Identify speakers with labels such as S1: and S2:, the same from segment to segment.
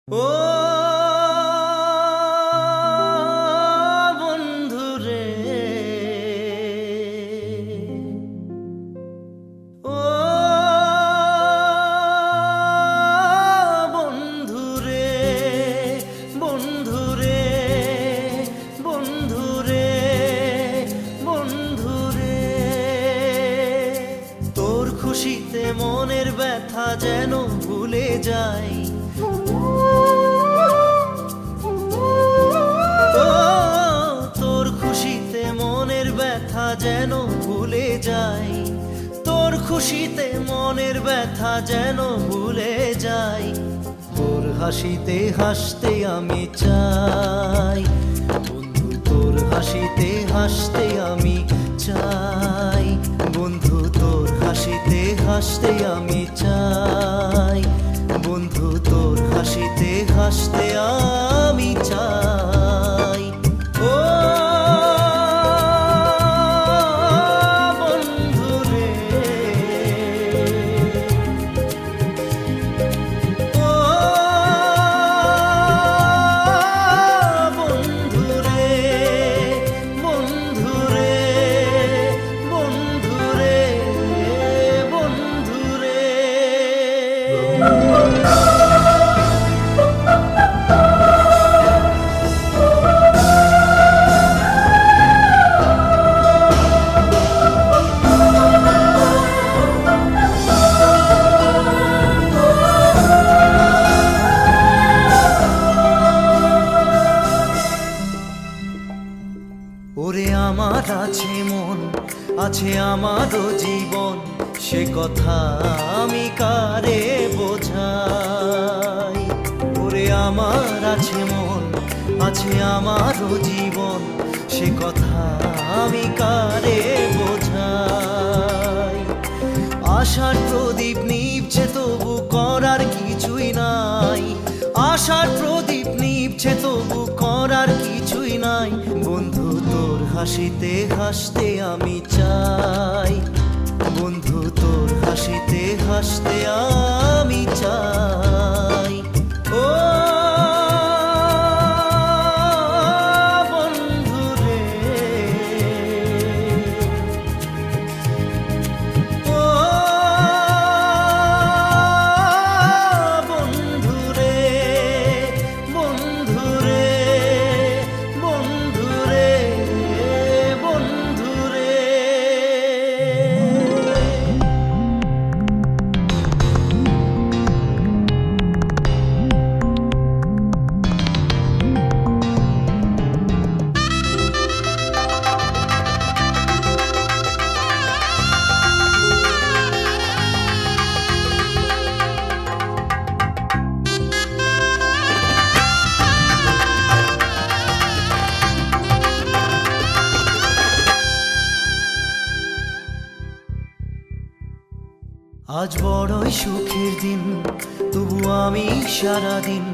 S1: ও বন্ধুরে, ও বন্ধুরে, বন্ধুরে, বন্ধুরে, বন্ধুরে, তোর খুশিতে মনের ব্যথা যেন ভুলে যাই। তোর খুশিতে মনের ব্যথা যেন ভুলে যাই, তোর খুশিতে মনের ব্যথা যেন ভুলে যাই। তোর হাসিতে হাসতে আমি চাই বন্ধু, তোর হাসিতে হাসতে আমি চাই বন্ধু, তোর হাসিতে হাসতে আমি চাই বন্ধু, তোর হাসিতে হাসতে আমি চাই। ও বন্ধুরে, ও বন্ধুরে, বন্ধুরে, বন্ধুরে, বন্ধুরে। ওরে আমার আছে মন, আছে আমারও জীবন, সে কথা আমি কারে বোঝাই। ওরে আমার আছে মন, আছে আমারও জীবন, সে কথা আমি কারে বোঝাই। আশার প্রদীপ নিভছে তবু করার কিছুই নাই, আশার প্রদীপ নিভছে তবু করার কিছুই নাই বন্ধু, তোর হাসিতে হাসতে আমি চাই বন্ধু, তোর হাসিতে হাসতে আমি চাই। ও বন্ধুরে, ও বন্ধুরে, বন্ধুরে, বন্ধুরে, বন্ধুরে। আজ বড়ই সুখের দিন, তবু আমি সারাদিন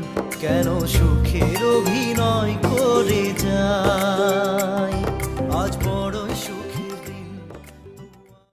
S1: কেন সুখের অভিনয় করে যাই।